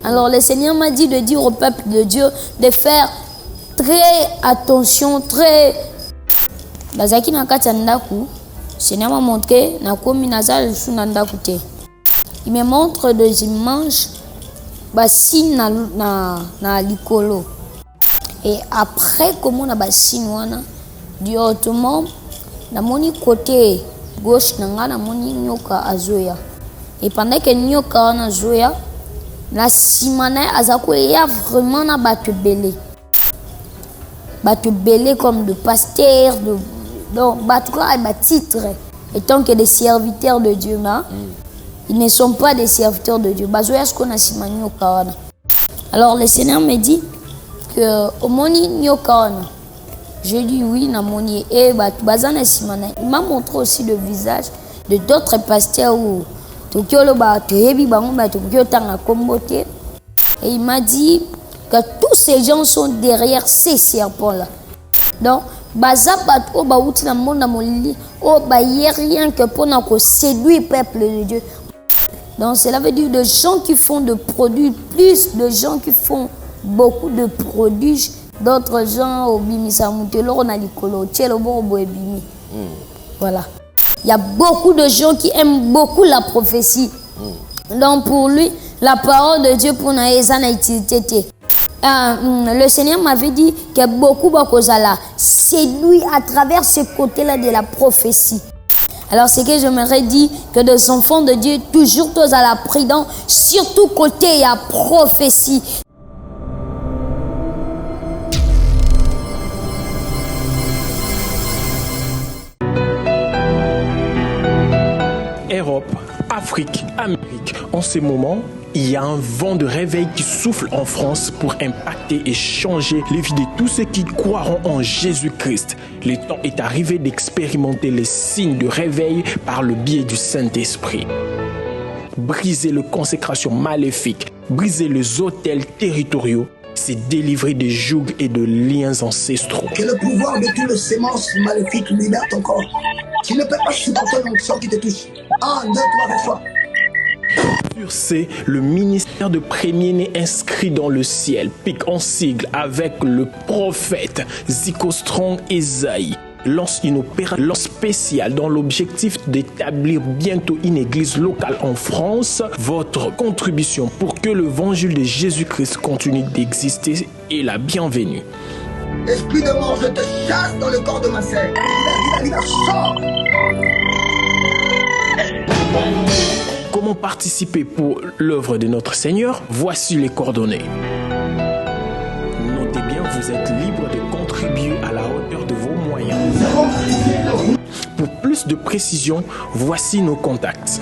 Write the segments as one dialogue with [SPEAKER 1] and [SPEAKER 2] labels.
[SPEAKER 1] Alors le Seigneur m'a dit de dire au peuple de Dieu de faire très attention, très... Bazaki na kati ya ndaku, Seigneur m'a montré na komi nazal sous na ndaku te. Il me montre des images basine na likolo. Et après comment na basine wana du hautement na moni côté gauche nanga na moni nyoka azoya. Et pendant que nyoka wana azoya, la simana azako ya vraiment na batu belé. Batu belé comme de pasteurs, de donc batu ka ba titre étant que des serviteurs de Dieu là. Ils ne sont pas des serviteurs de Dieu. Bazoya ce qu'on a simana nyoka wana. Alors le Seigneur me dit que au moni nyoka wana. Je dis oui, namoni et bazana simana. Il m'a montré aussi le visage de d'autres pasteurs où et il m'a dit que tous ces gens sont derrière ces serpents-là. Donc, rien que pour séduire le peuple de Dieu. Donc, cela veut dire de gens qui font de produits, plus de gens qui font beaucoup de produits, d'autres gens au voilà. Il y a beaucoup de gens qui aiment beaucoup la prophétie. Donc pour lui, la parole de Dieu pour Naïsa n'a utilité. Le Seigneur m'avait dit que beaucoup de séduit à travers ce côté-là de la prophétie. Alors c'est que j'aimerais dire que des enfants de Dieu, toujours tous à la prudence, surtout côté il y a prophétie.
[SPEAKER 2] Europe, Afrique, Amérique. En ce moment, il y a un vent de réveil qui souffle en France pour impacter et changer les vies de tous ceux qui croiront en Jésus-Christ. Le temps est arrivé d'expérimenter les signes de réveil par le biais du Saint-Esprit. Briser les consécrations maléfiques, briser les autels territoriaux, c'est délivrer des jougs et de liens ancestraux.
[SPEAKER 3] Que le pouvoir de toutes les semences maléfiques libère ton corps. Tu ne peux pas supporter l'onction qui te touche. 1, 2, 3, 4.
[SPEAKER 2] C'est le ministère de premier-né inscrit dans le ciel, pique en sigle avec le prophète Zico Strong Esaïe. Lance une opération spéciale dans l'objectif d'établir bientôt une église locale en France. Votre contribution pour que l'évangile de Jésus-Christ continue d'exister est la bienvenue.
[SPEAKER 3] Esprit de mort, je te chasse dans le corps de ma sœur. Sors.
[SPEAKER 2] Comment participer pour l'œuvre de notre Seigneur? Voici les coordonnées. Notez bien, vous êtes libre de contribuer à la hauteur de vos moyens. Pour plus de précision, voici nos contacts.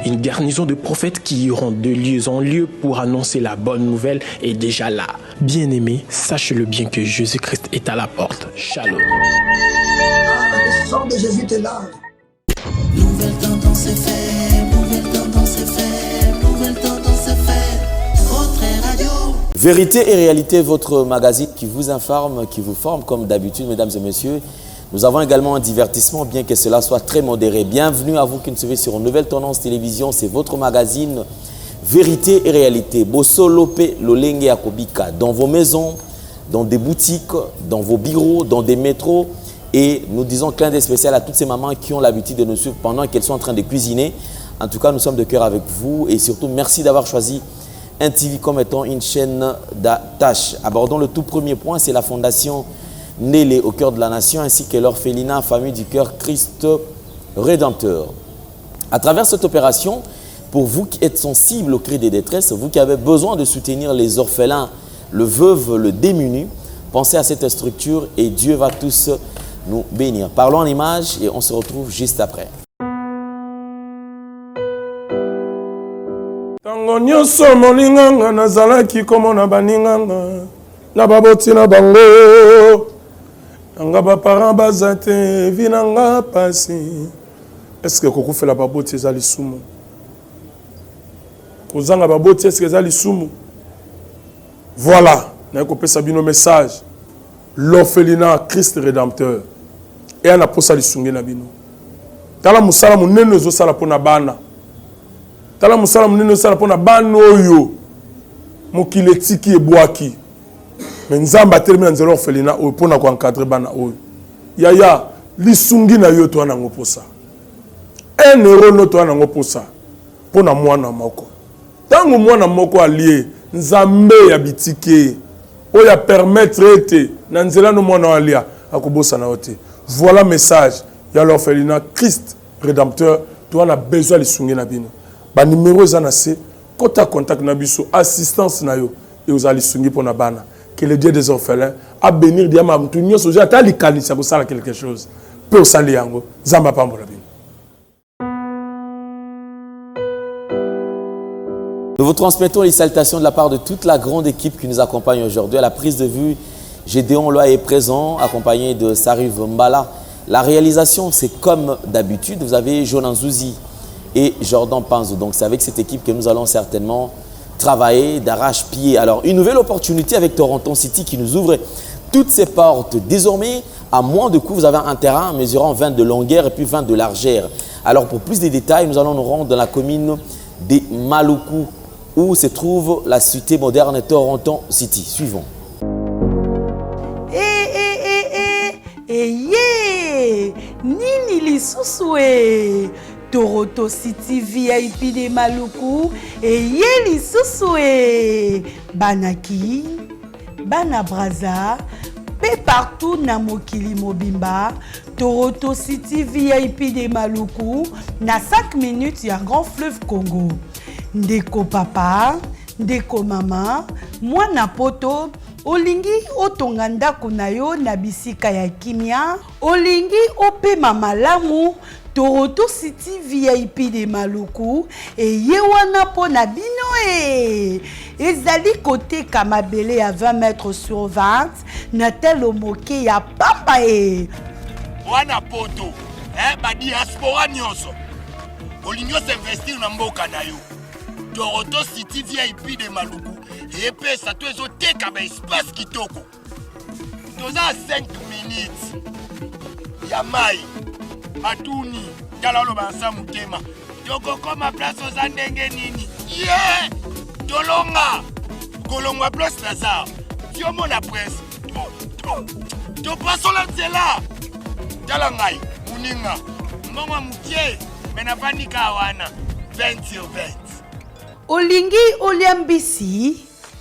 [SPEAKER 2] Une garnison de prophètes qui iront de lieu en lieu pour annoncer la bonne nouvelle est déjà là. Bien-aimés, sachez-le bien que Jésus-Christ est à la porte. Shalom.
[SPEAKER 3] Le sang de Jésus te lave.
[SPEAKER 4] Nouvelle tendance est faite, nouvelle tendance est faite, nouvelle tendance est faite. Votre radio.
[SPEAKER 5] Vérité et réalité, votre magazine qui vous informe, qui vous forme comme d'habitude, mesdames et messieurs. Nous avons également un divertissement, bien que cela soit très modéré. Bienvenue à vous qui nous suivez sur Nouvelle Tendance Télévision. C'est votre magazine Vérité et Réalité. Bosso Lope Lolenge Akobika. Dans vos maisons, dans des boutiques, dans vos bureaux, dans des métros. Et nous disons clin d'œil spécial à toutes ces mamans qui ont l'habitude de nous suivre pendant qu'elles sont en train de cuisiner. En tout cas, nous sommes de cœur avec vous. Et surtout, merci d'avoir choisi NTV comme étant une chaîne d'attache. Abordons le tout premier point, c'est la fondation Nélé au cœur de la nation ainsi que l'orphelinat famille du cœur Christ Rédempteur. À travers cette opération, pour vous qui êtes sensibles au cri des détresses, vous qui avez besoin de soutenir les orphelins, le veuve, le démuni, pensez à cette structure et Dieu va tous nous bénir. Parlons en images et on se retrouve juste après.
[SPEAKER 6] Tango nyonso molinganga nazalaki komona baninganga na baboti na bango nanga ba parents bazate vinanga pasi. Est-ce que kokufela baboti ezali sumu? Kozanga baboti est-ce que ezali sumu? Voilà, na kopesa bino message. L'orphelinat Christ Rédempteur. Et ana posa lisungi na bino. Tala musala munene zo sala pona bana. tala musala munene sala pona banoyo mokile tiki ebwaki mais nzamba termina nzelo orphelina o pona ko encadrer bana oyo yaya lisungi na yo to na ngoposa un euro no to na ngoposa pona mwana moko tango mwana moko alie nzambe ya bitike o ya permettre ete na nzela no mwana alia akobosa na ote. Voilà message ya l'orphelinat Christ rédempteur to na besoin lisungi na bino ba numéro za na se kota contact na biso assistance na yo et aux alisungi pona bana. Que le Dieu des orphelins a bénir diama mtu nyoso ja ta likanisa ko sala quelque chose peut au sali yango zamba pambola bino.
[SPEAKER 5] Nous vous transmettons les salutations de la part de toute la grande équipe qui nous accompagne aujourd'hui. À la prise de vue, Gédéon Loa est présent, accompagné de Sariv Mbala. La réalisation, c'est comme d'habitude. Vous avez Jonan Zouzi et Jordan Panzo. Donc, c'est avec cette équipe que nous allons certainement travailler d'arrache-pied. Alors, une nouvelle opportunité avec Toronto City qui nous ouvre toutes ses portes. Désormais, à moins de coût, vous avez un terrain mesurant 20 de longueur et puis 20 de largeur. Alors, pour plus de détails, nous allons nous rendre dans la commune de Maluku, où se trouve la cité moderne Toronto City. Suivons.
[SPEAKER 7] Nini lisusu Toronto City VIP de Maluku lisusu banaki bana braza pe partout na mokili mobimba. Toronto City VIP de Maluku na 5 minutes ya Grand Fleuve Congo. Ndeko papa, ndeko mama, mwana poto, olingi otonga ndako na yo na bisika ya kimia, olingi ope mamalamu. Toronto City VIP de Maluku ye wana po na bino ezali kote kamabele ya 20 mètres sur 20 na telo moke ya papa
[SPEAKER 8] wana poto ba diaspora nyonso olingi s'investir na mboka na yo. Toronto City VIP de Maluku epesa to ezoteka ba espace kitoko toza 5 minutes ya mai atuni talalo bansa mutema toko koma place oza ndenge nini tolonga kolongwa place Lazare tiomo na presse to pasola nzela tala ngai muninga mbongo mutie mena panika wana 20 sur 20.
[SPEAKER 7] Olingi oliambisi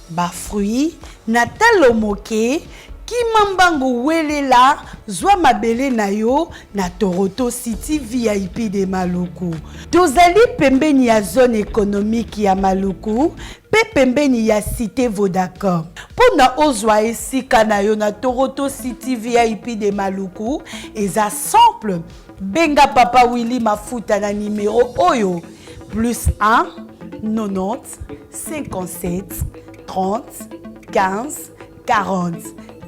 [SPEAKER 7] ba fruit na talo moke kimambangu welela zwa mabele na yo na Toronto City VIP de Maluku. Tozali pembeni ya zone économique ya Maluku pe pembeni ya cité Vodacom. Pona ozwa esika na yo na Toronto City VIP de Maluku eza simple. Benga papa Willy Mafuta na numéro oyo +1 90 57 30 15 40.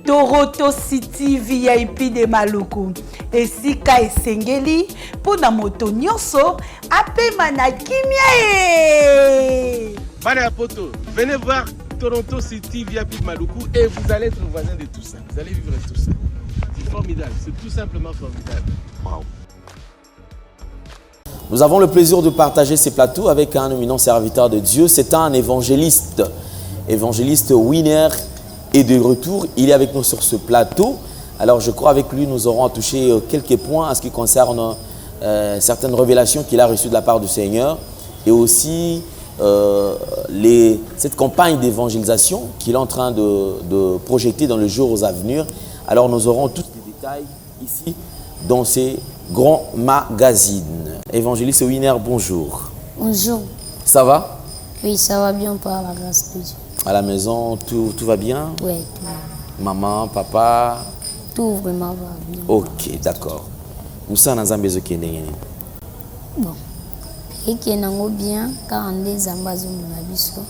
[SPEAKER 7] Toronto City VIP de Maluku. Esika esengeli pona moto nyonso apema na kimia
[SPEAKER 9] Bana poto, venez voir Toronto City VIP de Maluku et vous allez être voisin de tout ça. Vous allez vivre tout ça. C'est formidable, c'est tout simplement formidable. Wow.
[SPEAKER 5] Nous avons le plaisir de partager ces plateaux avec un éminent serviteur de Dieu. C'est un évangéliste. Évangéliste Winner est de retour. Il est avec nous sur ce plateau. Alors je crois avec lui, nous aurons touché quelques points en ce qui concerne certaines révélations qu'il a reçues de la part du Seigneur. Et aussi cette campagne d'évangélisation qu'il est en train de projeter dans les jours à venir. Alors nous aurons tous les détails ici dans ces grands magazines. Évangéliste Winner, bonjour.
[SPEAKER 1] Bonjour.
[SPEAKER 5] Ça va?
[SPEAKER 1] Oui, ça va bien par la grâce de Dieu.
[SPEAKER 5] À la maison, tout va bien?
[SPEAKER 1] Oui.
[SPEAKER 5] Maman, papa?
[SPEAKER 1] Tout vraiment va bien.
[SPEAKER 5] Ok, d'accord. Où ça dans Zambézo qui est
[SPEAKER 1] bon. Et qui est bien, car on est Zambazo Munabiso,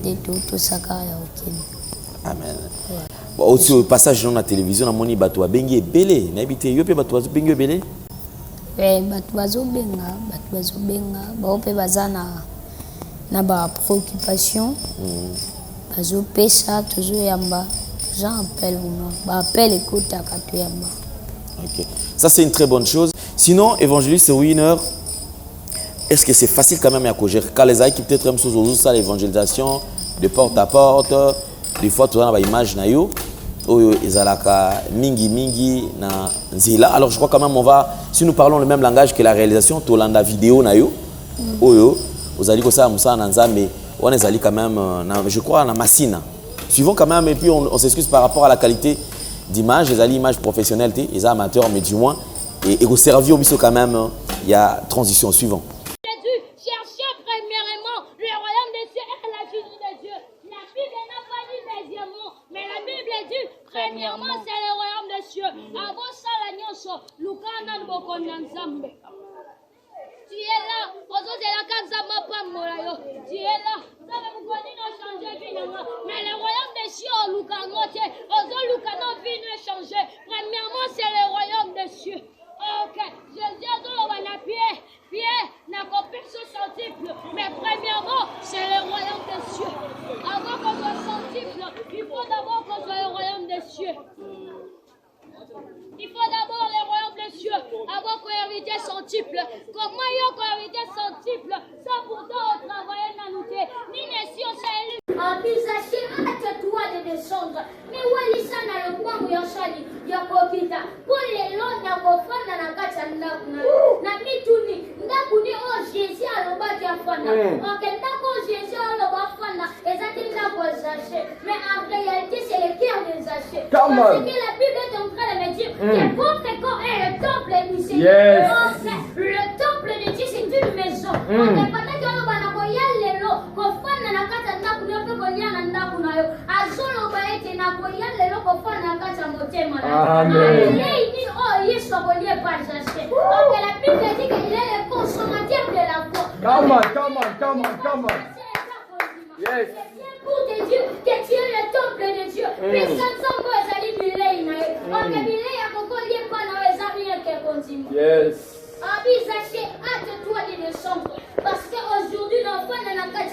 [SPEAKER 1] de tout ça car il y a
[SPEAKER 5] Amen. Bon, aussi au passage dans la télévision, on a moni bateau à Bengue Belé. N'habitez yo pe bateau à Bengue Belé?
[SPEAKER 1] Oui, bateau benga, bateau bazana na ba préoccupation. Bazo pesa toujours yamba. J'en appelle moi. Ba appelle écoute à kato yamba.
[SPEAKER 5] OK. Ça c'est une très bonne chose. Sinon évangéliste Winner, est-ce que c'est facile quand même à gérer? Quand les équipes peut-être même sur ça, l'évangélisation, de porte à porte, des fois, tu as une image, mingi na nzela. Alors je crois quand même on va, si nous parlons le même langage que la réalisation, tu as la vidéo na yo, vous allez que ça, mais on est allé quand même, je crois, na Massina. Suivons quand même, et puis on s'excuse par rapport à la qualité d'image, les images professionnelles, les amateurs, mais du moins, et au service au quand même, il y a transition suivante.
[SPEAKER 10] Cherchez premièrement le royaume des cieux et la justice de Dieu. La Bible n'a pas dit deuxièmement, mais la Bible dit premièrement c'est le royaume des cieux. Avant ça, la nyonso, Lukana Nbokonyanzambe. Tu es là, aujourd'hui la Kanzama Pamorayo. Tu es là, ça va vous connaître changer finalement. Mais le royaume des cieux, Lukano, aujourd'hui Lukano vient changer. Premièrement c'est le royaume des cieux. Ok, Jésus a dit on a Pierre n'a compris ce centuple, mais premièrement, c'est le royaume des cieux. Avant qu'on soit centuple, il faut d'abord qu'on soit le royaume des cieux. Il faut d'abord le royaume des cieux, avant qu'on hérite centuple. Comment il y a qu'on hérite centuple? Ça pourtant on travaille dans nous. Ni les cieux, c'est élu. Envisager hâte-toi de descendre. Mais où est ça dans le coin où il y a chali? Il y a Kokita. Pour les longs, il y a Kofana na Kacha Ndakuna. Na mituni. Ndakuni oh Jésus à l'obaki à Fana. En quel temps que Jésus à l'obaki à Fana, les athlètes n'ont zaché. Mais en réalité, c'est le cœur des zachés. Parce que la Bible est en train de me dire que votre corps est le temple du Seigneur. Le temple de Dieu, c'est une maison. On ne peut pas dire que l'on a les lots. Kofana na Kacha Ndakuna. La Bible dit qu'il est le consommateur de la foi. Come on. Yes. Pour te dire que tu es le temple de Dieu. Mais ça ne peut pas aller billet. On ne billet à cocoyer pas dans les arrières qui continuent. Yes. Envisagez, hâte-toi de descendre. Parce qu'aujourd'hui, l'enfant n'a pas de.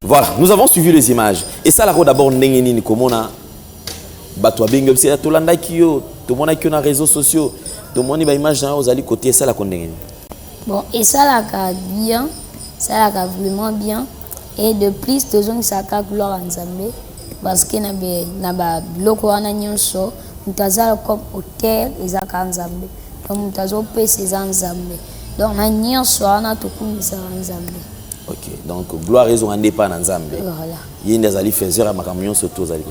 [SPEAKER 5] Voilà, nous avons suivi les images. Et ça, là, d'abord, Nengenini, comme on a battu à Bingum, c'est tout l'anda qui yo, tout le monde qui a les réseaux sociaux, tout le monde a image aux alliés côté, ça, là, qu'on Nengenini.
[SPEAKER 1] Bon, et ça, là, bien, ça, là, vraiment bien. Et de plus, tout le monde a gloire en Zambé, parce que n'a pas bloqué en Nyonso, nous avons comme hôtel, et ça, en Zambé. Donc, nous avons payé ces en Zambé. Donc, nous avons Nyonso, on a tout comme ça en Zambé.
[SPEAKER 5] Ok, donc gloire raison en dépend en Zambie.
[SPEAKER 1] Voilà.
[SPEAKER 5] Il y a des alliés faiseurs à ma camion surtout aux alliés.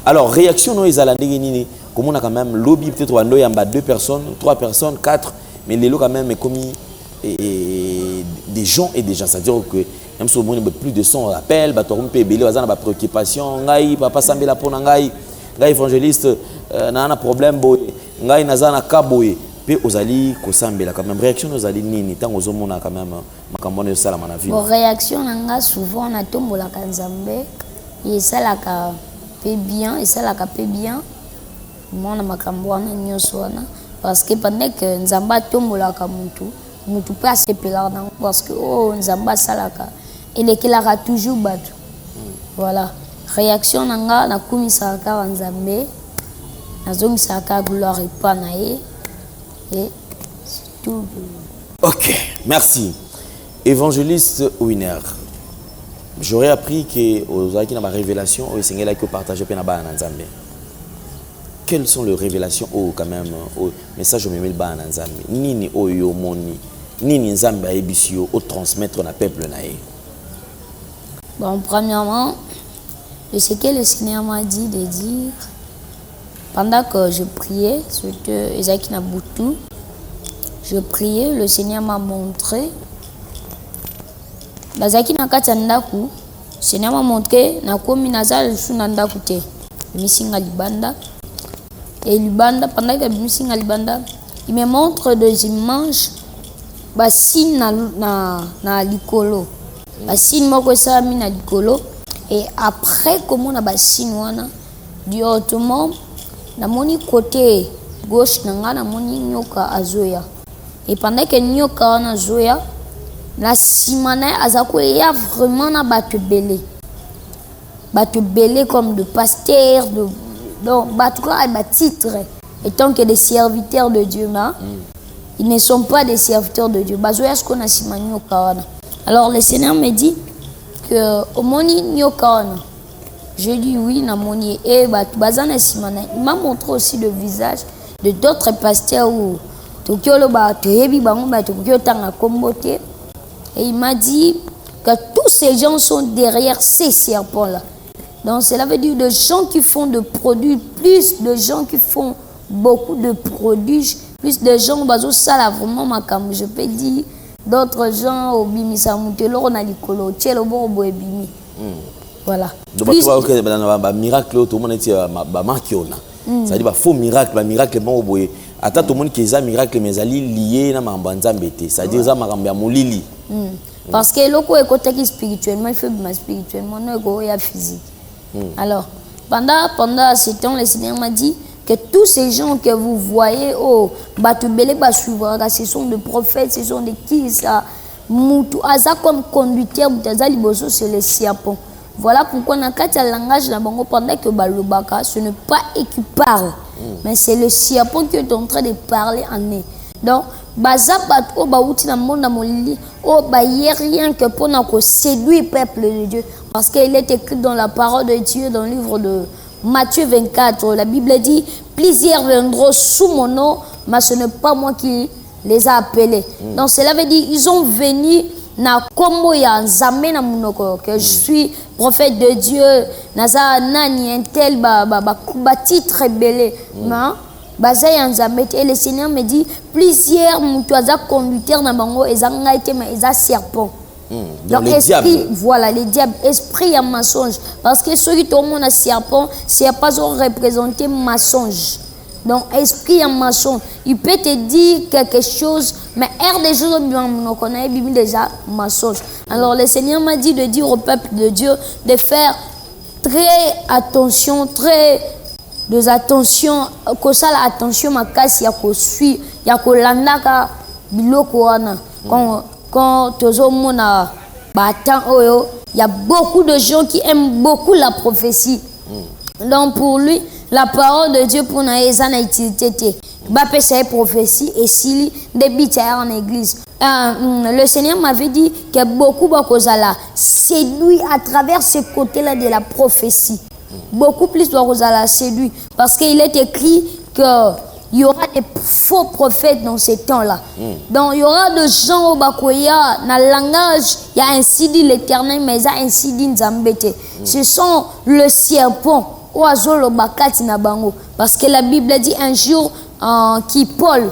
[SPEAKER 5] Alors réaction nous les alliés comme on a quand même lobby peut-être on a 2 personnes, 3 personnes, 4, mais les lots quand même est commis des gens et des gens, c'est-à-dire que même si on a plus de 100 appels, bah tu peux béler aux a préoccupation, ngai papa sambela pona ngai évangéliste na un problème boy, ngai nazana kaboy. Puis aux alliés kosambela quand même réaction aux alliés nini tant aux hommes on a quand même makamone sala mana vie.
[SPEAKER 1] Bon réaction nanga souvent na tombola kanzambe et ça la ka fait bien et ça la ka fait bien moi na makambo na nyonso wana parce que pendant que nzamba tombola ka mutu pas se pelar dans parce que oh nzamba salaka il est qu'il a toujours battu. Voilà réaction nanga na kumisa ka nzambe na zongisa ka gloire et pas nae. Et c'est tout.
[SPEAKER 5] Ok, merci. Évangéliste Winner, J'aurais appris que aux qui ma révélation au Seigneur là que partager pe na ba na Nzambe. Quelles sont les révélations quand même au message au memel ba na Nzambe. Nini oyo moni nini Nzambe ebisio au transmettre na peuple na ye.
[SPEAKER 1] Bon, premièrement, ce que le Seigneur m'a dit de dire pendant que je priais, c'était Isaac Nabutu, je priais, le Seigneur m'a montré. Bazaki na kati ya ndaku, Seigneur m'a montré na komi nazal suna ndaku te. Misinga libanda. Et libanda pendant que misinga libanda, il me montre des images basine na likolo. Basine moko sa mi na likolo et après comment na basine wana du autrement na moni côté gauche na nga na moni nyoka azoya. Et pendant que nyoka wana azoya la simana azako ya vraiment na batu belé comme de pasteurs de donc batu ka ba titre étant que des serviteurs de Dieu ma ils ne sont pas des serviteurs de Dieu bazoya ce qu'on a simana kawana. Alors le Seigneur me dit que au moni nyoka wana je dis oui na moni et batu bazana simana. Il m'a montré aussi le visage de d'autres pasteurs où tokiolo ba toyebi bango ba tokio tanga kombote. Et il m'a dit que tous ces gens sont derrière ces serpents-là. Donc cela veut dire de gens qui font de produits, plus de gens qui font beaucoup de produits, plus de gens, ça vraiment je peux dire, d'autres gens au bimi samutelo on a likolo tchelo bo boebimi. Voilà.
[SPEAKER 5] Donc miracle tout le monde est marquiona. Ça dit faux miracle bon boye. Ata tout le monde qui est miracle mais ali lié na mambanzambe te. Ça dit ça makambo ya molili. Parce que loko est spirituellement, il faut bien spirituellement, non il y a physique. Alors, pendant ce temps, le Seigneur m'a dit que tous ces gens que vous voyez, oh, Batubele Basuvara, ce sont des prophètes, ce sont des qui ça, Moutou, Aza comme conducteur, Boutaza Liboso, c'est les serpents. Voilà pourquoi, dans le langage, pendant que Balobaka, ce n'est pas eux qui parlent, mais c'est le serpent qui est en train de parler en eux. Donc, bazabat o bauti na monde molili o rien que pour nous séduire le peuple de Dieu parce qu'il est écrit dans la parole de Dieu dans le livre de Matthieu 24. La Bible dit plusieurs viendront sous mon nom mais ce n'est pas moi qui les a appelés. Donc cela veut dire ils ont venu na kombo ya nzambe na munoko que je suis prophète de Dieu naza nani un tel ba titre belé non. Et le Seigneur me dit plusieurs moutouaza conducteurs dans bango et serpent. Donc esprit, voilà les diables, esprit à mensonge parce que ceux qui tombent à serpent, c'est pas représenter mensonge. Donc esprit à mensonge, il peut te dire quelque chose mais des choses on connaît déjà mensonge. Alors le Seigneur m'a dit de dire au peuple de Dieu de faire très attention, des attention que ça l'attention makasi ya ko suit ya ko landaka biloko wana quand tozomona batan oyo il y a beaucoup de gens qui aiment beaucoup la prophétie. Donc pour lui la parole de Dieu pour na ezana utilité ba pesa prophétie et s'il débite en église. Le Seigneur m'avait dit que beaucoup bakozala séduit à travers ce côté-là de la prophétie. Beaucoup plus doit séduire parce qu'il est écrit qu'il y aura des faux prophètes dans ces temps-là. Donc il y aura des gens au Bakoya, dans le langage, il y a ainsi dit l'Éternel, mais il y a ainsi dit Nzambete. Ce sont le serpent, oiseau bakati na bango. Parce que la Bible dit un jour Paul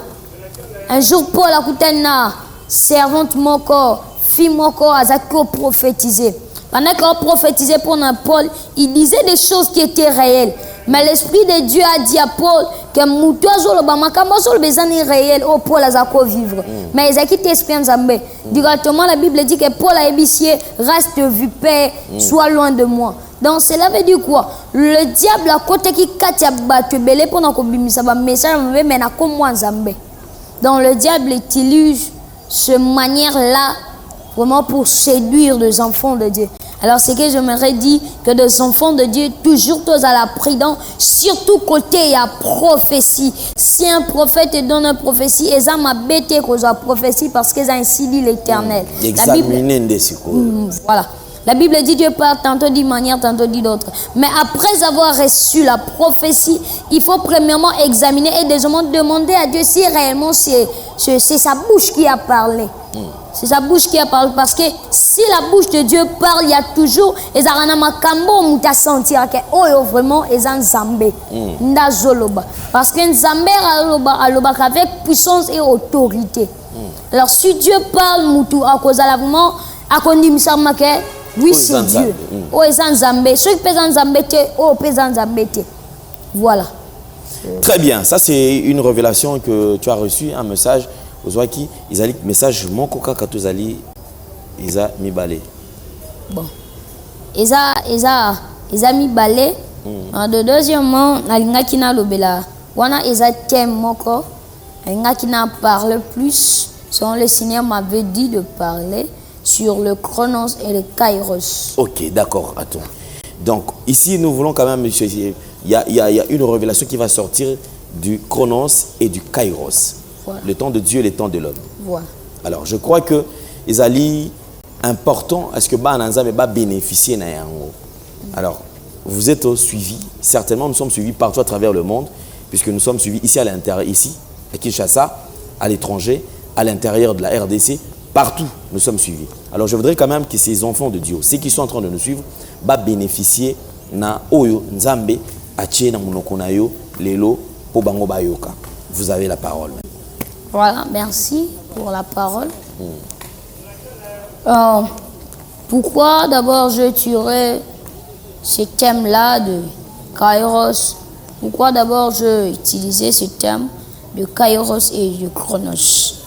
[SPEAKER 5] a coûté na servante moko, fille moko, azako prophétisé. Pendant qu'on prophétisait pour Paul, il disait des choses qui étaient réelles. Mais l'Esprit de Dieu a dit à Paul que Moutouazo le Bamakambozo le besoin est réel. Oh, Paul a zako vivre. Mais ils ont quitté l'Esprit en Zambé. Directement, la Bible dit que Paul a ébissé, reste vipère, sois loin de moi. Donc cela veut dire quoi? Le diable a côté qui katia battu belé pour nous bimisa ba message mais na comme moi Zambé. Donc le diable utilise cette manière-là vraiment pour séduire les enfants de Dieu. Alors ce que j'aimerais dire que des enfants de Dieu toujours tous à la prudence, surtout côté il y a prophétie. Si un prophète te donne une prophétie, ils ont ma bête cause la prophétie parce qu'ils ont ainsi dit l'Éternel. Examiner
[SPEAKER 1] voilà. La Bible dit Dieu parle tantôt d'une manière, tantôt d'une autre. Mais après avoir reçu la prophétie, il faut premièrement examiner et demander à Dieu si réellement c'est sa bouche qui a parlé. C'est sa bouche qui a parlé, parce que si la bouche de Dieu parle, il y a toujours ezarana makambo muta sentir que oh vraiment ezan Nzambe ndazoloba, parce que Nzambe aloba avec puissance et autorité. Alors si Dieu parle mutu akozala vraiment akondimisa make oui c'est Dieu. Oh ezan Nzambe, ceux qui pèsent Nzambe te oh pèsent Nzambe te. Voilà.
[SPEAKER 5] Très bien, ça c'est une révélation que tu as reçu, un message. Ozwaki, izali message moko kaka tozali iza mibale.
[SPEAKER 1] Bon. Iza mibale. De deuxièmement, nalingaki na lobela. Wana iza thème moko. Nalingaki na parler plus. Selon le Seigneur m'avait dit de parler sur le chronos et le kairos.
[SPEAKER 5] Ok, d'accord, attends. Donc ici nous voulons quand même, il y a une révélation qui va sortir du chronos et du kairos. Voilà. Le temps de Dieu et le temps de l'homme.
[SPEAKER 1] Voilà.
[SPEAKER 5] Alors, je crois que c'est important à ce que Bananza va bénéficier na yango. Alors, vous êtes suivis, certainement nous sommes suivis partout à travers le monde, puisque nous sommes suivis ici à l'intérieur, ici, à Kinshasa, à l'étranger, à l'intérieur de la RDC, partout nous sommes suivis. Alors, je voudrais quand même que ces enfants de Dieu, ceux qui sont en train de nous suivre, va bénéficier na Oyo Nzambe, Ache na Munokonayo, Lelo, Pobango Bayoka. Vous avez la parole.
[SPEAKER 1] Voilà, merci pour la parole. Pourquoi d'abord je tuerai ce thème-là de Kairos? Pourquoi d'abord je utilisais ce thème de Kairos et de Chronos?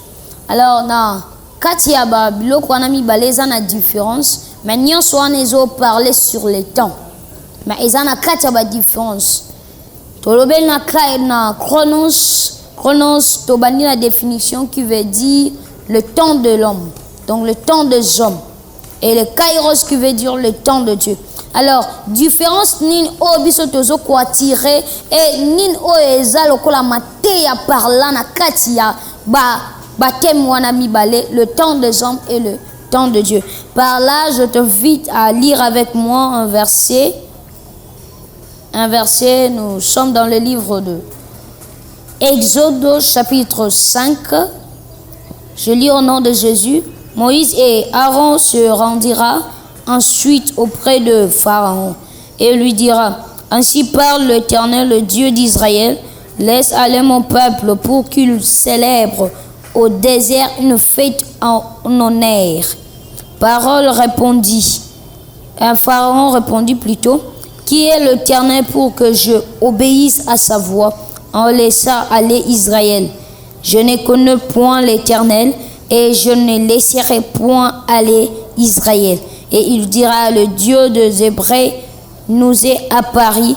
[SPEAKER 1] Alors, na Katia Babilo, qu'on a mis baleza na différence, mais nous avons parlé sur le temps. Mais ils ont Katia ba différence. Tolobel na Chronos. Chronos, tobani la définition qui veut dire le temps de l'homme, donc le temps des hommes. Et le kairos qui veut dire le temps de Dieu. Alors, différence nin o biso tozo ko attirer et nin o eza lokola mateya parla na katia ba thème wana mibale, le temps des hommes et le temps de Dieu. Par là, je t'invite à lire avec moi un verset. Un verset, nous sommes dans le livre de Exode chapitre 5, je lis au nom de Jésus. Moïse et Aaron se rendira ensuite auprès de Pharaon et lui dira: ainsi parle l'Éternel, le Dieu d'Israël, laisse aller mon peuple pour qu'il célèbre au désert une fête en honneur. Pharaon répondit plutôt: qui est l'Éternel pour que je obéisse à sa voix en laissant aller Israël? Je ne connais point l'Éternel et je ne laisserai point aller Israël. Et il dira: le Dieu des Hébreux nous est apparu,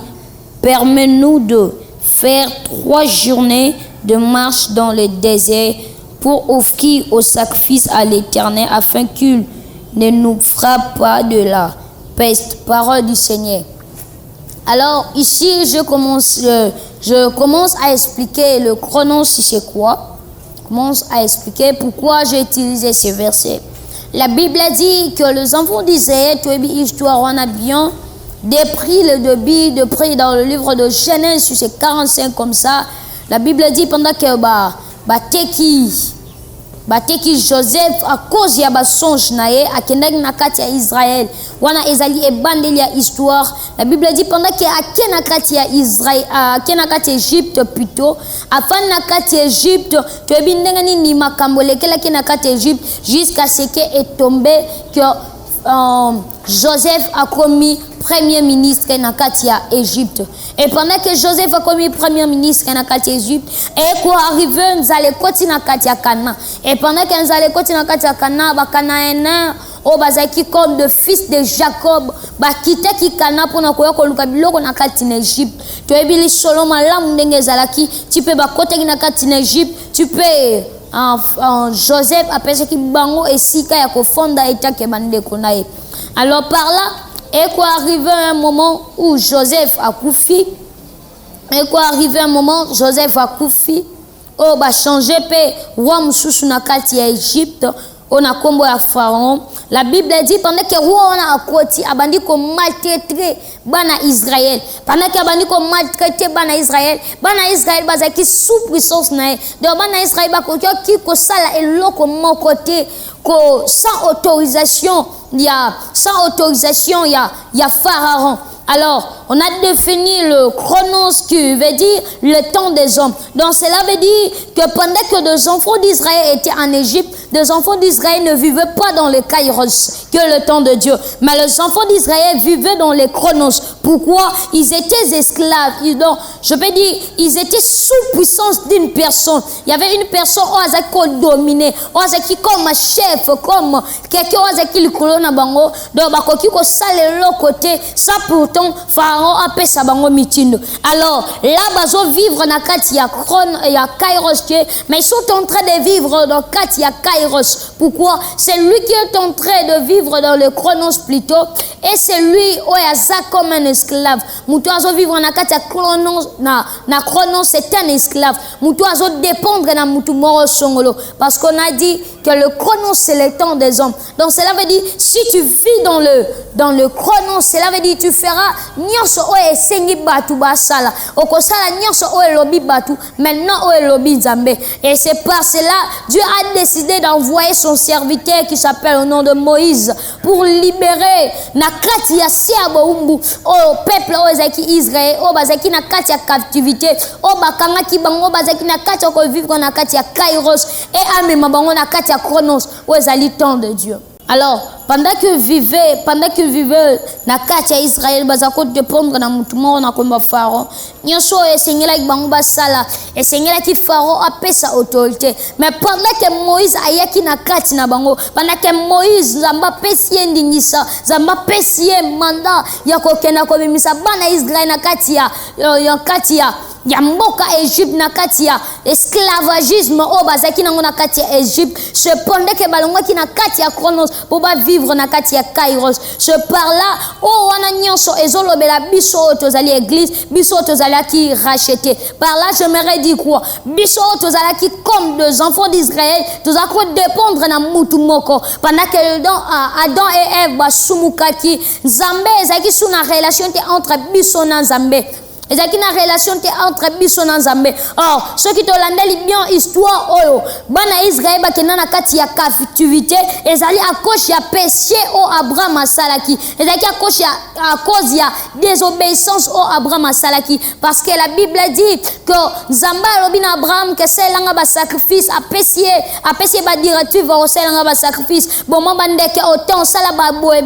[SPEAKER 1] permets-nous de faire 3 journées de marche dans le désert pour offrir au sacrifice à l'Éternel, afin qu'il ne nous frappe pas de la peste. Parole du Seigneur. Alors ici, je commence à expliquer le chronos, c'est quoi. Je commence à expliquer pourquoi j'ai utilisé ce verset. La Bible dit que les enfants d'Israël, tu as histoire, on a bien dépris le débit de prix dans le livre de Genèse, sur ces 45 comme ça. La Bible dit pendant que bateki Joseph à cause ya basonge nae akendaki na kati ya Israël wana ezali ebandeli ya histoire. La Bible dit pendant que akena kati ya Israël akena kati Égypte plutôt afin na kati Égypte to ebindenga ni makambo lekela kena kati Égypte jusqu'à ce que est tombé que Joseph a commis premier ministre na kati ya Égypte. Et pendant que Joseph a commis premier ministre na kati ya Égypte, et quoi arrivé nzale koti na kati ya Canaan. Et pendant que nzale koti na kati ya Canaan, ba Cananéens o bazaki comme de fils de Jacob, ba kitaki Canaan pona koya koluka biloko na kati na Égypte. To ebili solo malamu ndenge zalaki, tu peux ba kotaki na kati na Égypte, tu peux Joseph appelle qui bango et sika ya kofonda eta ke bandeko nae. Alors par là, et quoi arrivé un moment où Joseph a couffé. Et quoi arrivé un moment Joseph a couffé. Oh bah changer pe roi mususu na kati ya Égypte. on a combo à Pharaon. La Bible dit pendant que roi on a côté abandi ko maltraiter bana Israël. Pendant que abandi ko maltraiter bana Israël bazaki sous puissance na. Donc bana Israël ba ko ki ko sala eloko mon côté ko sans autorisation, il y a Pharaon. Alors, on a défini le chronos qui veut dire le temps des hommes. Donc, cela veut dire que pendant que les enfants d'Israël étaient en Égypte, les enfants d'Israël ne vivaient pas dans le kairos, que le temps de Dieu. Mais les enfants d'Israël vivaient dans les chronos. Pourquoi? Ils étaient esclaves. Donc, je peux dire, ils étaient sous puissance d'une personne. Il y avait une personne qui dominait, qui comme un chef, comme quelqu'un qui le colonna bango. Donc, qui sale l'autre côté, ça pourtant, Pharaon a fait sa bango mitindo. Alors, là, bazo vivre na kati ya kairos, mais ils sont en train de vivre dans kati ya kairos. Pourquoi? C'est lui qui est en train de vivre dans le chronos plutôt, et c'est lui comme un esclave. Moutou azo vivre na kati ya chronos, na chronos, c'est un esclave. Moutou azo dépendre na moutou moro songolo, parce qu'on a dit que le chronos c'est le temps des hommes. Donc cela veut dire si tu vis dans le chronos, cela veut dire tu feras nyonso o esengi batu basala okosala nyonso o elobi batu maintenant o elobi nzambe. Et c'est par cela Dieu a décidé d'envoyer son serviteur qui s'appelle au nom de Moïse pour libérer na kati ya siabo umbu au peuple o ezaki Israël o bazaki na kati ya captivité o bakanga ki bango bazaki na kati ko vivre na kati ya kairos et amema bango na kati ya chronos o ezali temps de Dieu. Alors, pendant que vivait na kati ya Israël bazako dépendre na mutumo na komba Pharaon. Nyonso esengela ki bango basala, esengela ki Pharaon a pesa autorité. Mais pendant que Moïse ayaki na kati na bango, pendant que Moïse zamba pesie ndingisa, zamba pesie mandat ya kokena ko bimisa bana Israël na kati ya ya mboka Égypte na kati ya esclavagisme o bazaki nango na kati ya Égypte. Cependant que balongwa ki na kati ya chronos pour ba vivre na kati ya kairos. Ce par là o wana nyonso ezolobela biso tozali église, biso tozali ki racheté. Par là j'aimerais dire quoi? Biso tozali ki comme deux enfants d'Israël, tozako dépendre na mutu moko. Pendant que Adam et Ève ba sumukaki, Nzambe ezaki sous na relation entre biso na Nzambe. Et ça qui na relation entre biso na Nzambe. Or, ceux qui te landeli bien histoire oyo, bana Israël ba kenana kati ya captivité, ezali à cause ya péché o Abraham asalaki. Ezali à cause ya désobéissance o Abraham asalaki, parce que la Bible dit que Nzambe alobi na Abraham que selanga ba sacrifice a péché ba directive o selanga ba sacrifice. Bon mo bandeke autant sala ba boy.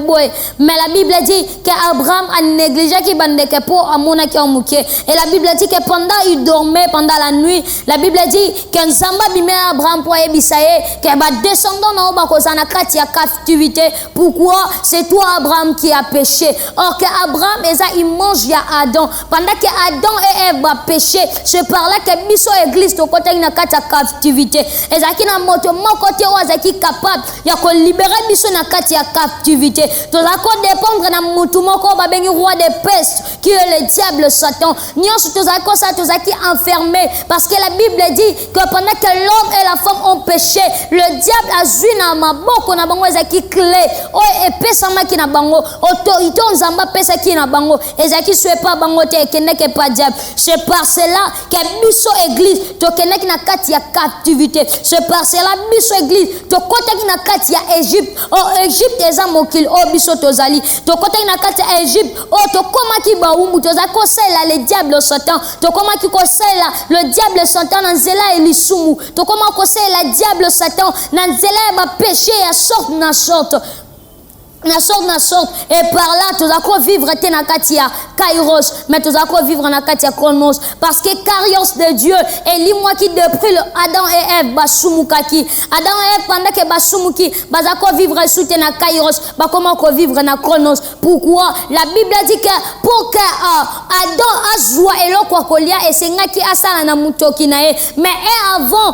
[SPEAKER 1] Mais la Bible dit que Abraham a négligé ki bandeke pour amona ki amuki. Et la Bible dit que pendant il dormait pendant la nuit, la Bible dit que Nzamba bimé Abraham pour ebisaye que ba descendant na ba kozana kati ya captivité. Pourquoi? C'est toi Abraham qui a péché. Or que Abraham eza il mange ya Adam. Pendant que Adam et Ève ba péché, c'est par là que biso église to côté na kati ya captivité. Ezaki na moto mon côté ozaki capable ya ko libérer biso na kati ya captivité. To la ko dépendre na mutu moko ba bengi roi des pestes qui est le diable Satan. Nyonso tozaki enfermé, parce que la Bible dit que pendant que l'homme et la femme ont péché, le diable a zui na maboko na bango ezaki clé o epesama ki na bango autorité Nzamba pesa ki na bango ezaki soué pas bango te kende ke pas diable. C'est par cela que biso église to kende ki na kati ya captivité. C'est par cela biso église to kota ki na kati ya Égypte. O Égypte eza mokili o biso tozali to kota ki na kati ya Égypte o to koma ki ba umbu tozako sela le diable Satan. To koma ki ko sela le diable Satan na nzela elisumu. To koma ko sela diable Satan na nzela ba péché ya sorte na sorte. Na sorte et par là tu vas vivre na kati ya kairos, mais tu vas vivre na kati ya chronos, parce que kairos de Dieu et lui moi qui depuis le Adam et Ève basumukaki Adam et Ève pendant que basumuki bazako vivre sous na kairos ba comment ko vivre na chronos. Pourquoi? La Bible dit que pour que Adam azwa eloko kolia et sengaki asala na mutoki na e, mais avant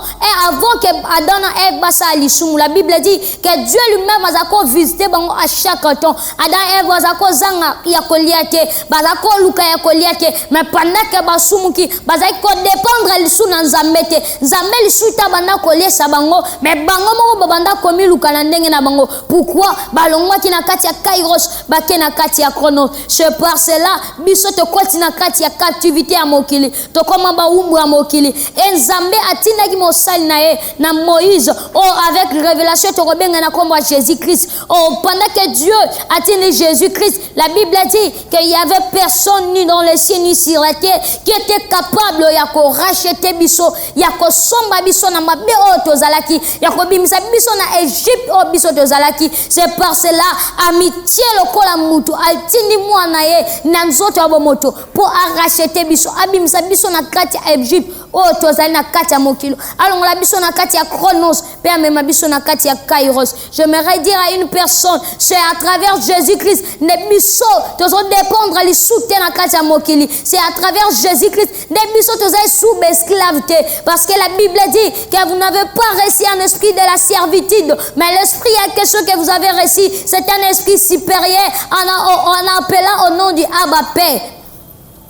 [SPEAKER 1] que Adam et Ève basali sumu, la Bible dit que Dieu lui-même bazako visiter bango chaque temps. Adam et Ève bazako zanga ya koliate, bazako luka ya koliate, mais pendant que basumuki bazako dépendre lisu na nzambete. Nzambe lisu ta banda kolesa bango, mais bango moko banda komi luka na ndenge na bango. Pourquoi balongwa ki na kati ya Kairos, bake na kati ya Chronos. C'est par cela biso to koti na kati ya captivité ya mokili. To koma ba umbu ya mokili. Et Nzambe atina ki mosali na ye na Moïse, oh avec révélation to kobenga na kombo Jésus-Christ. Oh pendant que Dieu a tenu Jésus-Christ, la Bible dit qu'il y avait personne ni dans les cieux ni sur la terre qui était capable ya ko racheter biso, ya ko somba biso na mabe o tozalaki, ya ko bimisa biso na Égypte o biso tozalaki. C'est par cela amitié lokola mutu altindi mwana ye na nzoto abo moto pour racheter biso, abimisa biso na kati ya Égypte o tozali na kati ya mokilo, alongola biso na kati ya Chronos pe amema biso na kati ya Kairos. J'aimerais dire à une personne, c'est à travers Jésus-Christ ne biso tozo dépendre li soutien na kati ya mokili. C'est à travers Jésus-Christ ne biso tozali sous esclavité, parce que la Bible dit que vous n'avez pas reçu un esprit de la servitude, mais l'esprit à quelque chose que vous avez reçu, c'est un esprit supérieur en appelant au nom du Abba Père.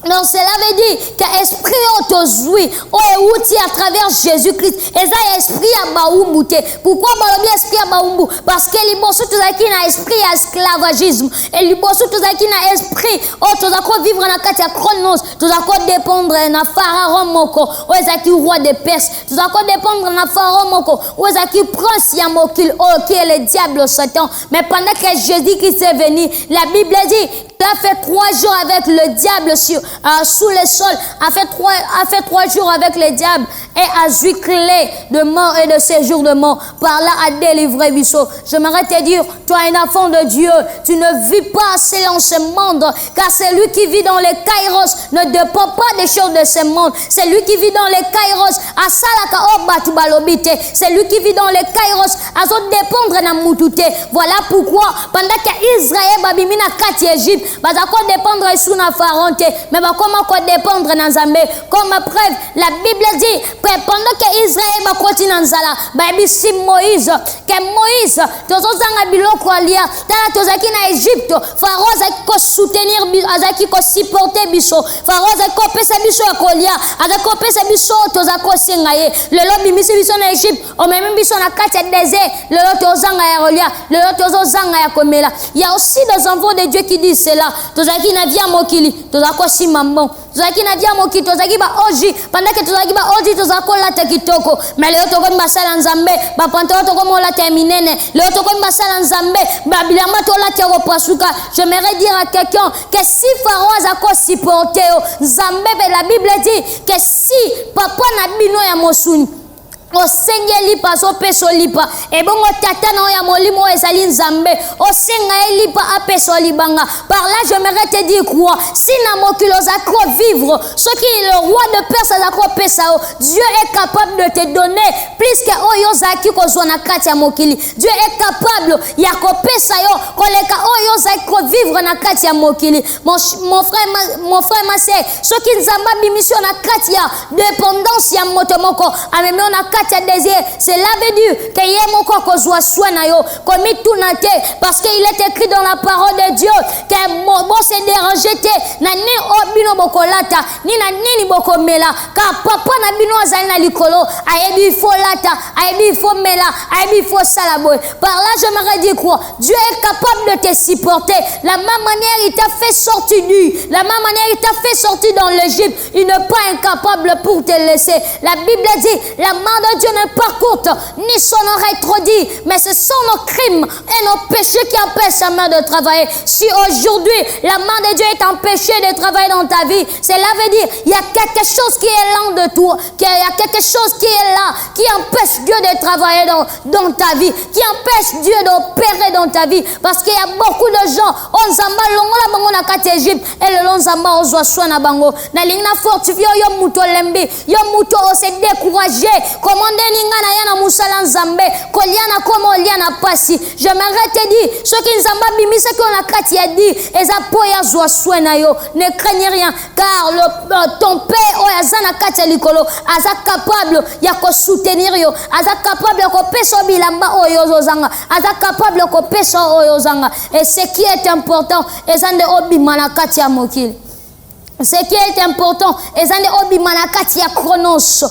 [SPEAKER 1] Donc cela veut dire que esprit autozoui ou outil à travers Jésus-Christ. Et ça esprit à baumbu. Pourquoi balobi esprit à baumbu? Parce que les bosso tozaki na esprit à esclavagisme. Et les bosso tozaki na esprit tozako vivre na kati ya Chronos. Tozako dépendre na Pharaon moko. O ezaki roi de Perse. Tozako dépendre na Pharaon moko. O ezaki prince ya mokil qui est le diable Satan. Mais pendant que Jésus-Christ est venu, la Bible dit il a fait 3 jours avec le diable sous le sol, a fait 3 jours avec le diable et a juclé de mort et de séjour de mort. Par là a délivré Bisso. J'aimerais te dire, toi un enfant de Dieu, tu ne vis pas selon ce monde, car celui qui vit dans les Kairos ne dépend pas des choses de ce monde. Celui qui vit dans les Kairos a salaka obatu balobite. Celui qui vit dans les Kairos a dépendre na mutute. Voilà pourquoi pendant que Israël babimina kati Égypte, bazako dépendre sous na Pharaon, mais comment quoi dépendre na Nzambe. Comme preuve, la Bible dit que pendant que Israël va continuer dans Zala, si Moïse, tozozanga biloko alia, tala tozaki na Égypte, Pharaon azaki ko soutenir, azaki ko supporter biso, Pharaon azaki ko pesa biso ya kolia, azaki ko pesa biso tozako senga ye. Lelo bimisi biso na Égypte, o même biso na kati ya désert, lelo tozanga ya kolia, lelo tozozanga ya komela. Il y a aussi des enfants de Dieu qui disent cela. Tozaki na via mokili, tozako simambo. Tozaki na via mokili, tozaki ba oji, pendant que tozaki ba oji tozako lata kitoko. Mais leo toko mbasala Nzambe, ba pantalo toko molata minene. Leo toko mbasala Nzambe, ba bilamba to lata ko pasuka. J'aimerais dire à quelqu'un que si Pharaon azako supporter Nzambe, la Bible dit que si papa na bino ya mosuni o senga lipa so peso lipa e bongo tata na ya molimo ezali Nzambe o senga lipa a peso libanga. Par là j'aimerais te dire quoi, si na mokilo zakro vivre ce qui est le roi de Perse zakro pesa, Dieu est capable de te donner plus que oyo zaki ko zona kati ya mokili. Dieu est capable ya ko pesa yo koleka oyo zakro vivre na kati ya mokili. Mon frère ma sœur, ce qui Nzamba bimission na kati ya dépendance ya motomoko ameme na cela veut dire que yemoko kozwa soin yo komi tunate, parce qu'il est écrit dans la parole de Dieu que bon se déranger te na ni obino bokolata ni na nini bokomela, car papa na bino azali na likolo ayebi il faut lata, ayebi il faut mela, ayebi il faut salaboy. Par là j'aimerais dire quoi, Dieu est capable de te supporter. La même manière il t'a fait sortir la même manière il t'a fait sortir dans l'Égypte, il n'est pas incapable pour te laisser. La Bible dit la main de Dieu n'est pas courte, ni son oreille trop dit, mais ce sont nos crimes et nos péchés qui empêchent sa main de travailler. Si aujourd'hui la main de Dieu est empêchée de travailler dans ta vie, cela veut dire il y a quelque chose qui est là de toi, qu'il y a quelque chose qui est là, qui empêche Dieu de travailler dans ta vie, qui empêche Dieu d'opérer dans ta vie, parce qu'il y a beaucoup de gens on zamba longola bango na kati Égypte et le long zamba ozwa soin na bango na lingna fortifier yo muto lembi yo muto o se décourager comme demande ningana yana musala nzambe koliana koma oliana pasi. J'aimerais te dire ce qui nzamba bimisa ki on a kati ya di eza po ya zwa swena yo. Ne craignez rien car ton père oyazana kati ya likolo aza capable ya ko soutenir yo, aza capable ya ko pesa bilamba oyo zozanga, aza capable ya ko pesa oyo zanga. Et ce qui est important ezande obimana kati ya mokili. Ce qui est important ezande obimana kati ya chronos.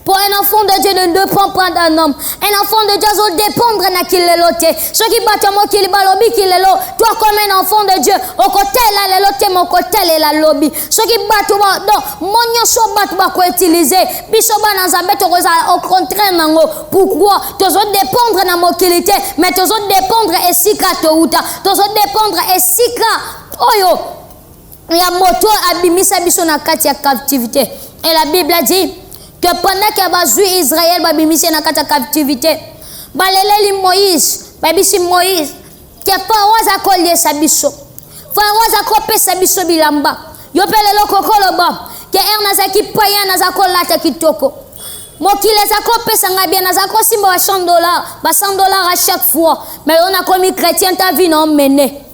[SPEAKER 1] Pour un enfant de Dieu ne dépend pas d'un homme. Un enfant de Dieu doit dépendre de qui le lote. Ceux qui battent mon qui balobi qui le lot. Toi comme un enfant de Dieu, au côté là le lote mon côté là lobby. Ceux qui battent non, mon so battre ba ko utiliser. Biso ba na nzambe to au contraire nango. Pourquoi? Tu dois dépendre na mokilité, mais tu dois dépendre esika to uta. Tu dois dépendre esika oyo. Ya moto abimisa biso na kati ya captivité. Et la Bible a dit que pendant que bazui Israël babimisi na kata captivité baleleli Moïse babisi Moïse que Pharaon akolie sabiso Pharaon akopesa biso bilamba yo pelelo kokoloba que ernazaki paya nazakolata kitoko mokile zakopesa ngabia nazako simba wa $100 ba $100 à chaque fois mais on a commis chrétien ta vie non mené.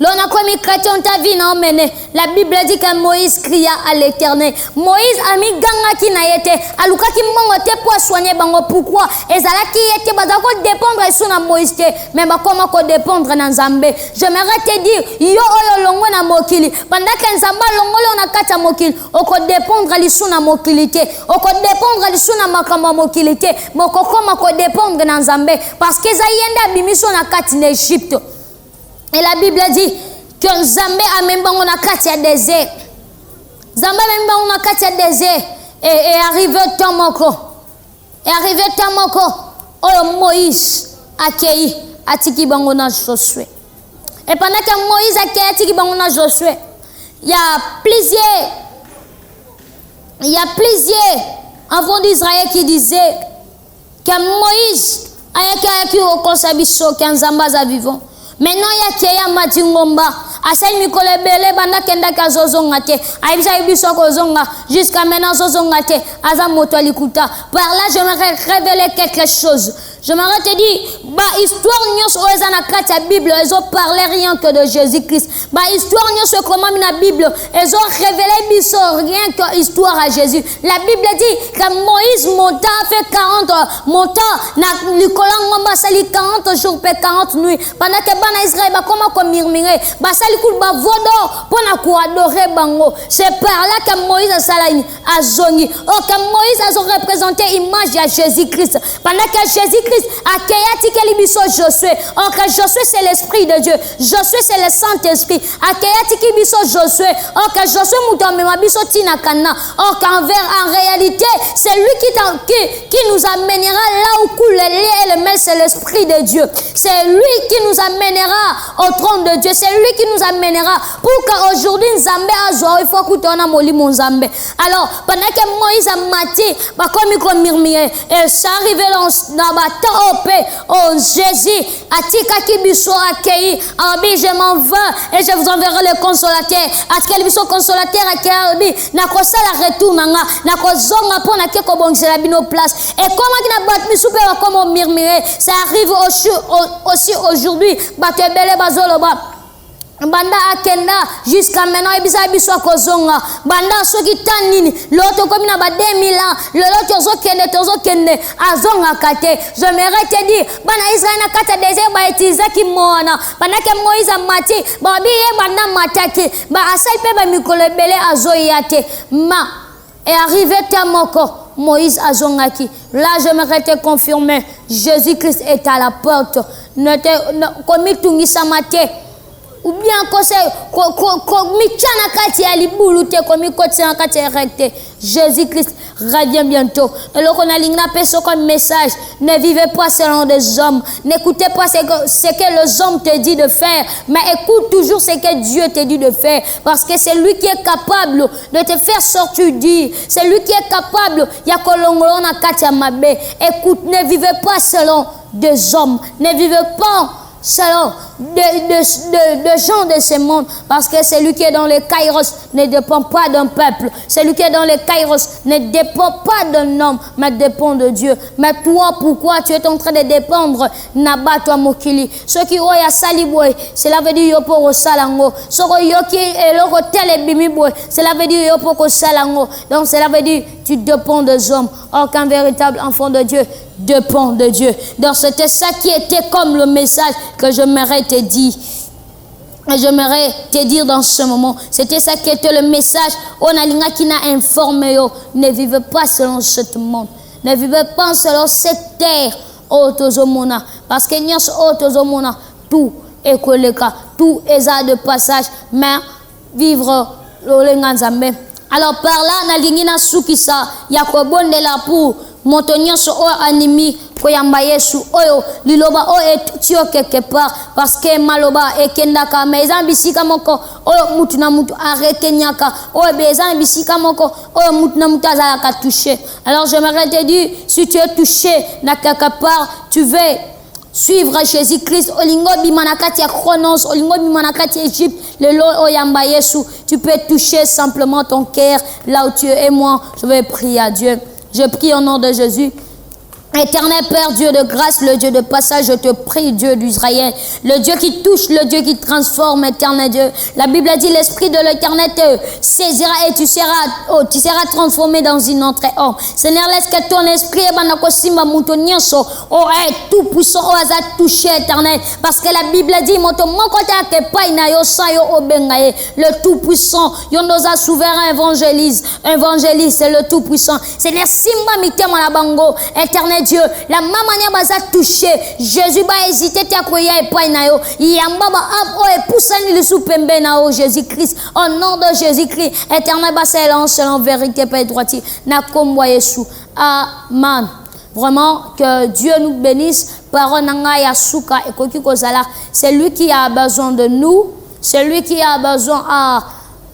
[SPEAKER 1] L'on a commis chrétien ta vie non mené. La Bible dit que Moïse cria à l'Éternel. Moïse a mis ganga qui n'a été. Aluka qui mongote pour soigner bango. Pourquoi? Et ça là qui était bazako dépendre sur na Moïse te. Mais comment ko dépendre na Nzambe. J'aimerais te dire yo oyo longo na mokili. Pendant que Nzamba longo le on a kata mokili. O ko dépendre li sur na mokilité. O ko dépendre li sur na makamba mokilité. Moko comment ko dépendre na Nzambe parce que ça yenda bimiso na kati na Égypte. Et la Bible dit que Nzambe a même bango na kati ya désert. Nzambe même bango na kati ya désert et arrivé Tamoko. Et arrivé Tamoko, oyo Moïse akei atiki bango na Josué. Et pendant que Moïse akei atiki bango na Josué, il y a plusieurs enfants d'Israël qui disaient que Moïse ayaki au konsabiso que Nzamba za vivant. Maintenant ya keya matingomba asel mikole bele banda kenda ka zozonga te aibisa ibiso ko zonga jusqu'à maintenant zozonga te aza moto alikuta. Par là j'aimerais révéler quelque chose. J'aimerais te dire ba histoire nyos oza na kati ya Bible ils ont parlé rien que de Jésus-Christ. Ba histoire nyos comment na Bible ils ont révélé biso rien que histoire à Jésus. La Bible dit que Moïse monta fait 40 monta na likolangomba sali 40 jours pe 40 nuits pendant que bana Israël ba comment ko murmurer ba sali kul ba vodo pona ko adorer bango. C'est par là que Moïse a salani azongi. Oh que Moïse a représenté image à Jésus-Christ. Pendant que Jésus-Christ akeyati kelibiso Josué. Oh que Josué c'est l'esprit de Dieu. Josué c'est le Saint-Esprit. Akeyati kibiso Josué. Oh que Josué mutamema biso tina kana. Oh qu'en réalité c'est lui qui nous amènera là où coule le lait et le miel, c'est l'esprit de Dieu. C'est lui qui nous amènera au trône de Dieu. C'est lui qui nous amènera pour qu'aujourd'hui Nzambe azoa il faut kutona molimo Nzambe. Alors pendant que Moïse a mati ba comme murmurer et ça arrivé dans bata oh Jésus atika kibiso akei abi je m'en vais et je vous enverrai le consolateur atika biso consolateur akei na ko sala retour nanga na ko zonga pona ke ko bongisa bino place et comment ki na bat misupe ba comme murmurer ça arrive aussi aujourd'hui batebele bazoloba banda akenda jusqu'à maintenant ebisa biso kozonga banda soki tanini loto komi na ba 2000 ans le loto tozokende azonga kate. J'aimerais te dire bana Israël na kata désert ba etiza ki mona banda ke Moïse amati ba bi ye banda mataki ba asai pe ba mikolo bele azoyate ma et arrivé Tamoko Moïse azongaki. Là j'aimerais te confirmer Jésus-Christ est à la porte. Ne te komi tungisa mate ou bien Jésus-Christ revient bientôt. Et là on a l'ingna comme message, ne vivez pas selon des hommes, n'écoutez pas ce que les hommes te disent de faire, mais écoute toujours ce que Dieu te dit de faire, parce que c'est lui qui est capable de te faire sortir du, c'est lui qui est capable. Écoute, ne vivez pas selon des hommes, ne vivez pas selon de gens de ce monde. Parce que celui qui est dans le kairos ne dépend pas d'un peuple. Celui qui est dans le kairos ne dépend pas d'un homme, mais dépend de Dieu. Mais toi, pourquoi tu es en train de dépendre? Naba toi mokili. Ce qui oya saliboy, cela veut dire yopo ko salango. Ce qui yoki eloko telebimi boy, cela veut dire yopo ko salango. Donc cela veut dire tu dépends des hommes. Or qu'un véritable enfant de Dieu dépend de Dieu. Donc c'était ça qui était comme le message que j'aimerais te dire. J'aimerais te dire dans ce moment. C'était ça qui était le message. On a l'inga qui n'a informé. Ne vivez pas selon ce monde. Ne vivez pas selon cette terre. Autozomona. Parce que n'y a autozomona. Tout est collé. Tout est de passage. Mais vivre l'olenganzambe. Alors par là, na lingina sukisa. Yakobonde la pour. Montonyos o animi. Koyamba Yesu oyo liloba o etio quelque part parce que maloba ekendaka meza bisika moko oyo mutu na mutu arekenyaka oyo beza bisika moko oyo mutu na mutu azalaka touché. Alors j'aimerais te dire, si tu es touché na quelque part, tu veux suivre Jésus-Christ olingo bimanakati ya Chronos, olingo bimanakati Égypte, le lo oyamba Yesu, tu peux toucher simplement ton cœur là où tu es. Et moi je vais prier à Dieu. Je prie au nom de Jésus. Éternel Père, Dieu de grâce, le Dieu de passage, je te prie, Dieu d'Israël, le Dieu qui touche, le Dieu qui transforme, éternel Dieu. La Bible a dit, l'Esprit de l'Éternel te saisira et tu seras transformé dans une autre homme. Seigneur, laisse que ton esprit est tout puissant, a touché, éternel. Parce que la Bible a dit, le tout puissant, Yondoza souverain évangélise, c'est le tout puissant. Seigneur, Simba Mitema Bango, éternel Dieu, la maman n'a pas touché. Jésus va hésiter à quoi et pas nayo. Yamba ba ap o et poussani le soupembe nao Jésus-Christ. Au nom de Jésus-Christ, éternel ba selon vérité pas droitier. Na comme Yesu. Amen. Vraiment que Dieu nous bénisse. Parole nanga ya suka et koki kozala. C'est lui qui a besoin de nous. C'est lui qui a besoin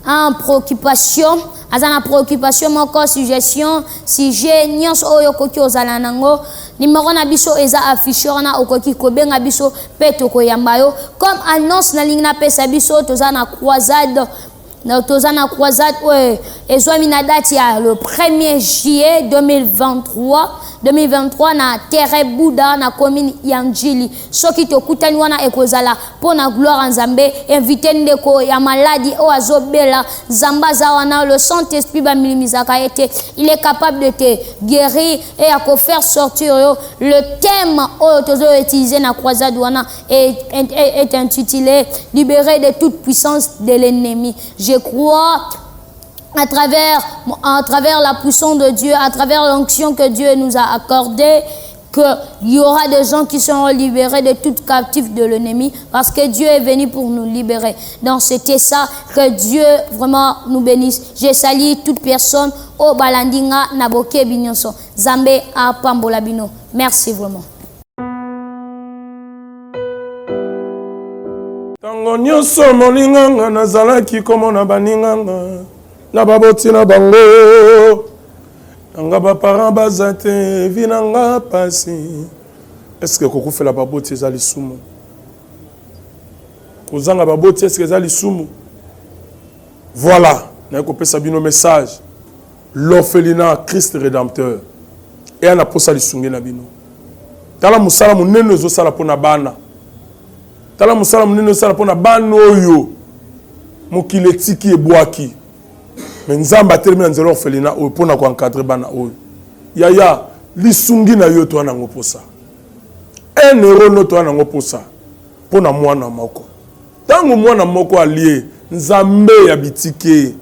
[SPEAKER 1] en préoccupation. Azana préoccupation moko suggestion si j'ai nyos oyo koki ozala nango numéro na biso eza affiché na okoki kobenga biso peto koyamba yo comme annonce na lingna pesa biso tozana croisade ouais ezwami na date ya le 1er juillet 2023 na terre Bouddha na commune Yanjili soki tokutani wana ekozala pona gloire nzambe invité ndeko ya maladi o azobela zambaza wana le Saint-Esprit ba milimizaka ete il est capable de te guérir et à faire sortir yo. Le thème o tozo utiliser na croisade wana est intitulé libérer de toute puissance de l'ennemi. Je crois à travers la puissance de Dieu, à travers l'onction que Dieu nous a accordée, qu'il y aura des gens qui seront libérés de toute captive de l'ennemi, parce que Dieu est venu pour nous libérer. Donc c'était ça, que Dieu vraiment nous bénisse. Je salue toute personne au balandinga naboke binyonso. Zambe a pambola bino. Merci vraiment.
[SPEAKER 6] Tango nyonso molinganga nazalaki komona baninganga na baboti na bango nanga ba parents bazate vinanga pasi. Est-ce que koko fait la baboti ezali sumu kozanga baboti est-ce que ezali sumu? Voilà na ko pesa bino message l'orphelinat Christ rédempteur et ana posa lisungi na bino tala musala munene zo sala pona bana tala musala munene sala pona bana oyo mokile tiki ebwaki mais nzamba termina nzelo orphelina oyo pona ko encadrer bana oyo yaya lisungi na yo to na ngoposa 1 euro no to na ngoposa pona mwana moko tango mwana moko allié nzambe ya bitike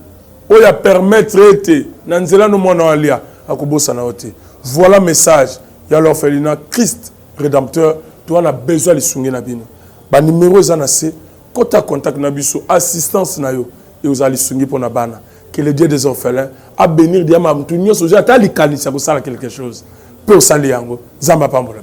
[SPEAKER 6] oya permettre ete na nzela no mwana alia akobosa na ote. Voilà message ya l'orphelinat Christ rédempteur to na besoin lisungi na bino ba numéro ezana se kota contact na biso assistance na yo et aux alisungi pona bana. Que le Dieu des orphelins a bénir diama mtunyo soja ta likanisa ko sala quelque chose. Pe osali yango zamba pambola.